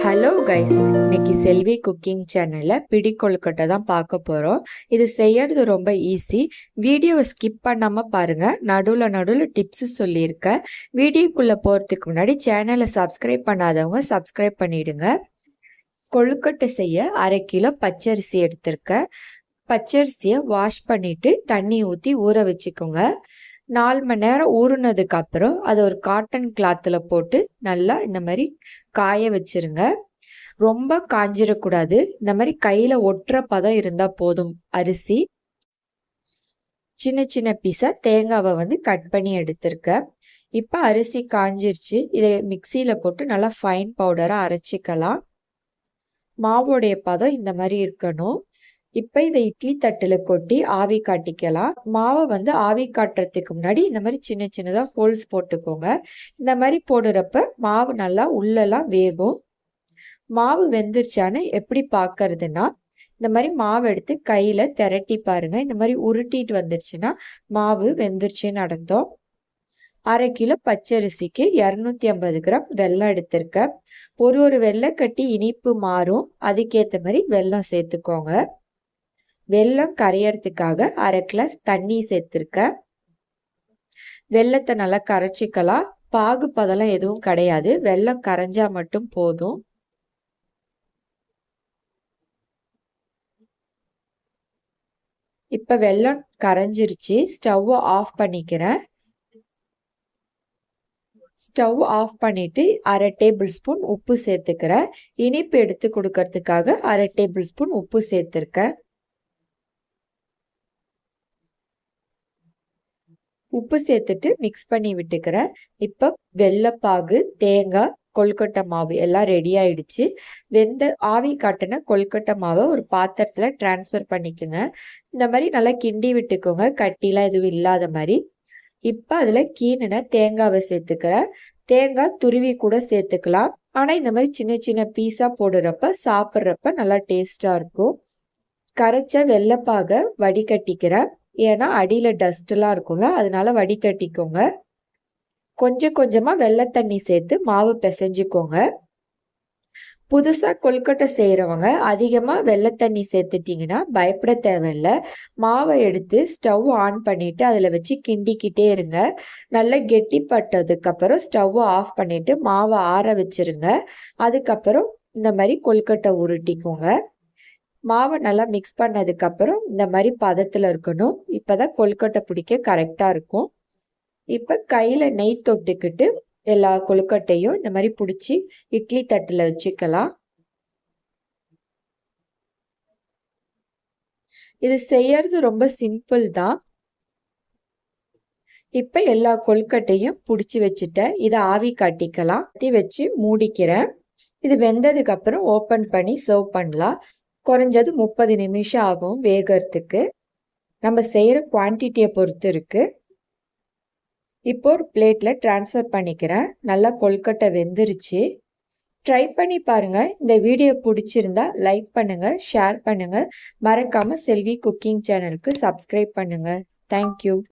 Hello guys, இன்னைக்கு செல்வி cooking சேனல்ல பிடி கொழுக்கட்டை தான் பார்க்க போறோம். இது செய்யறது ரொம்ப ஈஸி. வீடியோவை ஸ்கிப் பண்ணாம பாருங்க. நடுவில் டிப்ஸ் சொல்லியிருக்கேன். வீடியோக்குள்ள போறதுக்கு முன்னாடி சேனலை சப்ஸ்கிரைப் பண்ணாதவங்க சப்ஸ்கிரைப் பண்ணிடுங்க. கொழுக்கட்டை செய்ய 1/2 கிலோ பச்சரிசி எடுத்திருக்கேன். பச்சரிசியை வாஷ் பண்ணிட்டு தண்ணி ஊற்றி ஊற வச்சுக்கோங்க. 4 மணி நேரம் ஊறுனதுக்கு அப்புறம் அதை ஒரு காட்டன் கிளாத்தில் போட்டு நல்லா இந்த மாதிரி காய வச்சிருங்க. ரொம்ப காஞ்சிடக்கூடாது. இந்த மாதிரி கையில் ஒட்டுற பதம் இருந்தால் போதும். அரிசி சின்ன சின்ன பீஸாக தேங்காவை கட் பண்ணி எடுத்திருக்கேன். இப்போ அரிசி காஞ்சிருச்சு. இதை மிக்சியில் போட்டு நல்லா ஃபைன் பவுடராக அரைச்சிக்கலாம். மாவோடைய பதம் இந்த மாதிரி இருக்கணும். இப்போ இதை இட்லி தட்டில் கொட்டி ஆவி காட்டிக்கலாம். மாவை ஆவி காட்டுறதுக்கு முன்னாடி இந்த மாதிரி சின்ன சின்னதாக ஹோல்ஸ் போட்டுக்கோங்க. இந்த மாதிரி போடுறப்ப மாவு நல்லா உள்ளெல்லாம் வேகும். மாவு வெந்துருச்சான்னு எப்படி பார்க்கறதுன்னா, இந்த மாதிரி மாவு எடுத்து கையில் திரட்டி பாருங்க. இந்த மாதிரி உருட்டிட்டு வந்துருச்சுன்னா மாவு வெந்துருச்சுன்னு அர்த்தம். 1/2 கிலோ பச்சரிசிக்கு 250 கிராம் வெல்லம் எடுத்திருக்கேன். ஒரு வெல்லைக்கட்டி இனிப்பு மாறும். அதுக்கேற்ற மாதிரி வெல்லம் சேர்த்துக்கோங்க. வெல்லம் கரையறதுக்காக 1/2 கிளாஸ் தண்ணி சேர்த்துருக்கேன். வெல்லத்தை நல்லா கரைச்சிக்கலாம். பாகு பதெல்லாம் எதுவும் கிடையாது. வெல்லம் கரைஞ்சா மட்டும் போதும். இப்ப வெல்லம் கரைஞ்சிருச்சு. ஸ்டவ் ஆஃப் பண்ணிக்கிறேன். ஸ்டவ் ஆஃப் பண்ணிட்டு 1/2 டேபிள் ஸ்பூன் உப்பு சேர்த்துக்கிறேன். இனிப்பு எடுத்து கொடுக்கறதுக்காக 1/2 டேபிள் ஸ்பூன் உப்பு சேர்த்துருக்கேன். உப்பு சேர்த்துட்டு மிக்ஸ் பண்ணி விட்டுக்கிறேன். இப்போ வெள்ளைப்பாகு, தேங்காய், கொழுக்கட்டை மாவு எல்லாம் ரெடி ஆயிடுச்சு. ஆவி காட்டின கொழுக்கட்டை மாவை ஒரு பாத்திரத்தில் டிரான்ஸ்ஃபர் பண்ணிக்கோங்க. இந்த மாதிரி நல்லா கிண்டி விட்டுக்கோங்க, கட்டிலாம் எதுவும் இல்லாத மாதிரி. இப்போ அதில் கீனின தேங்காவை சேர்த்துக்கிறேன். தேங்காய் துருவி கூட சேர்த்துக்கலாம். ஆனால் இந்த மாதிரி சின்ன சின்ன பீஸாக போடுறப்ப சாப்பிட்றப்ப நல்லா டேஸ்டாக இருக்கும். கரைச்ச வெள்ளைப்பாகை வடிகட்டிக்கிறேன். ஏன்னா அடியில் டஸ்ட்லாம் இருக்கும்ல, அதனால வடிகட்டிக்கோங்க. கொஞ்சம் கொஞ்சமாக வெள்ளை தண்ணி சேர்த்து மாவு பிசைஞ்சுக்கோங்க. புதுசாக கொழுக்கட்டை செய்கிறவங்க அதிகமாக வெள்ளை தண்ணி சேர்த்துட்டிங்கன்னா பயப்பட தேவையில்லை. மாவை எடுத்து ஸ்டவ் ஆன் பண்ணிவிட்டு அதில் வச்சு கிண்டிக்கிட்டே இருங்க. நல்லா கெட்டிப்பட்டதுக்கப்புறம் ஸ்டவ் ஆஃப் பண்ணிவிட்டு மாவை ஆற வச்சுருங்க. அதுக்கப்புறம் இந்த மாதிரி கொழுக்கட்டை உருட்டிக்கோங்க. மாவை நல்லா மிக்ஸ் பண்ணதுக்கப்புறம் இந்த மாதிரி பதத்தில் இருக்கணும். இப்போ தான் கொழுக்கட்டை பிடிக்க கரெக்டாக இருக்கும். இப்போ கையில் நெய் தொட்டுக்கிட்டு எல்லா கொழுக்கட்டையும் இந்த மாதிரி பிடிச்சி இட்லி தட்டில் வச்சுக்கலாம். இது செய்யறது ரொம்ப சிம்பிள் தான். இப்போ எல்லா கொழுக்கட்டையும் பிடிச்சி வச்சுட்டேன். இதை ஆவி காட்டிக்கலாம். வச்சு மூடிக்கிறேன். இது வெந்ததுக்கு அப்புறம் ஓப்பன் பண்ணி சர்வ் பண்ணலாம். குறைஞ்சது 30 நிமிஷம் ஆகும் வேகிறதுக்கு. நம்ம செய்கிற குவான்டிட்டியை பொறுத்து இருக்கு. இப்போ ஒரு பிளேட்டில் டிரான்ஸ்ஃபர் பண்ணிக்கிறேன். நல்லா கொழுக்கட்டை வெந்துருச்சு. ட்ரை பண்ணி பாருங்க. இந்த வீடியோ பிடிச்சிருந்தா லைக் பண்ணுங்க, ஷேர் பண்ணுங்க. மறக்காம செல்வி குக்கிங் சேனலுக்கு சப்ஸ்கிரைப் பண்ணுங்க. தேங்க்யூ.